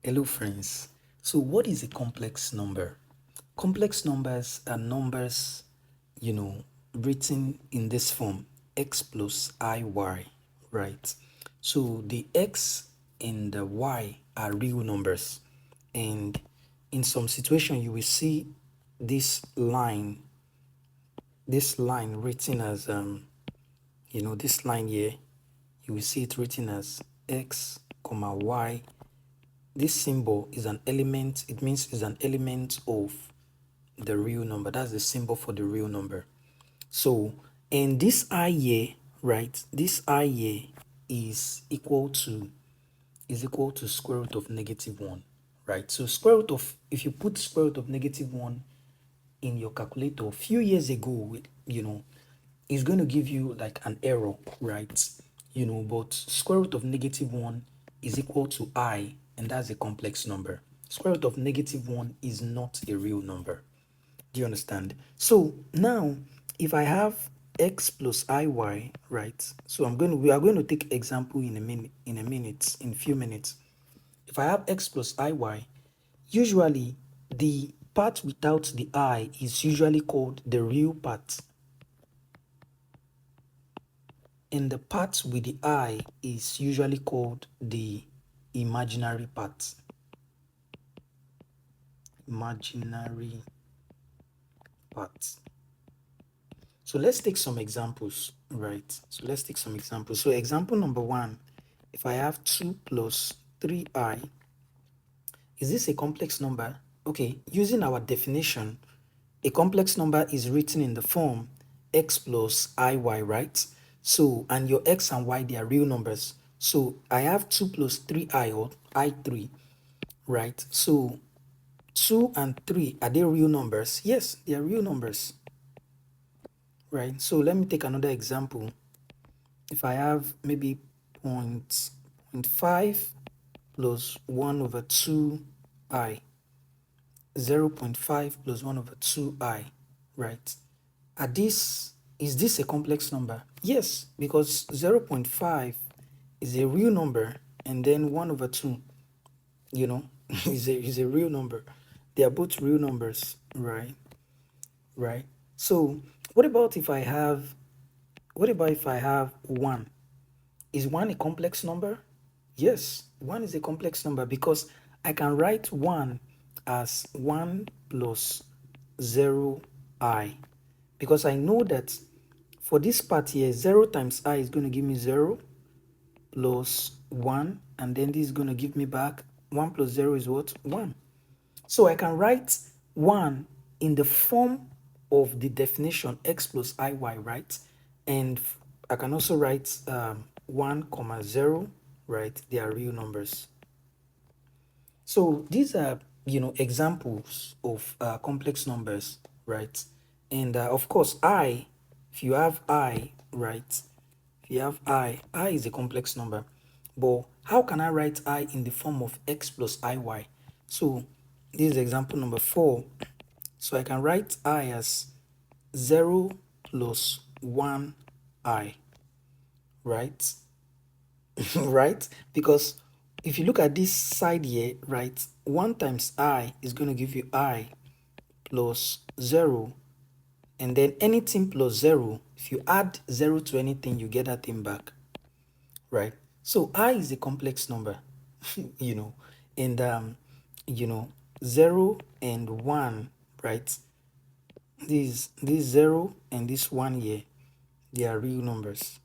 Hello friends. So what is a complex number? Complex numbers are numbers, written in this form, x plus iy, right? So the x and the y are real numbers. And in some situation you will see this line, written as this line here, you will see it written as x comma y. This symbol is an element, it means it's an element of the real number. That's the symbol for the real number. So, and this I here, right? This I here is equal to square root of -1, right? So square root of, if you put square root of -1 in your calculator a few years ago, it's going to give you like an error, right? But square root of -1 is equal to I, and that's a complex number. Square root of -1 is not a real number. Do you understand? So now, if I have x plus iy, right? So we are going to take example in a few minutes. If I have x plus iy, usually the part without the I is usually called the real part, and the part with the I is usually called the imaginary part. Imaginary part. So let's take some examples, right? So example number 1, if I have 2 plus 3i, is this a complex number? Okay, using our definition, a complex number is written in the form x plus iy, right? So, and your x and y, they are real numbers. So I have 2 plus 3i, or i3, right? So 2 and 3, are they real numbers? Yes, they are real numbers, right? So let me take another example. If I have maybe 0.5 plus 1 over 2i, 0.5 plus 1 over 2i, right? Is this a complex number? Yes, because 0.5 is a real number, and then 1 over 2, is a real number. They are both real numbers, right? Right. So what about if I have 1? Is 1 a complex number? Yes, 1 is a complex number because I can write 1 as 1 plus 0i, because I know that for this part here, 0 times I is going to give me 0 plus 1, and then this is going to give me back 1 plus 0 is what? 1. So I can write 1 in the form of the definition x plus iy, right? And I can also write 1 comma 0, right? They are real numbers. So these are, examples of complex numbers, right? And of course, if you have I, right? If you have I is a complex number. But how can I write I in the form of x plus iy? So this is example number 4. So I can write I as 0 plus 1i, right? Right? Because if you look at this side here, right, 1 times I is going to give you I plus 0, and then anything plus 0, if you add 0 to anything, you get that thing back, right? So I is a complex number, and 0 and 1, right? This 0 and this 1 here, they are real numbers.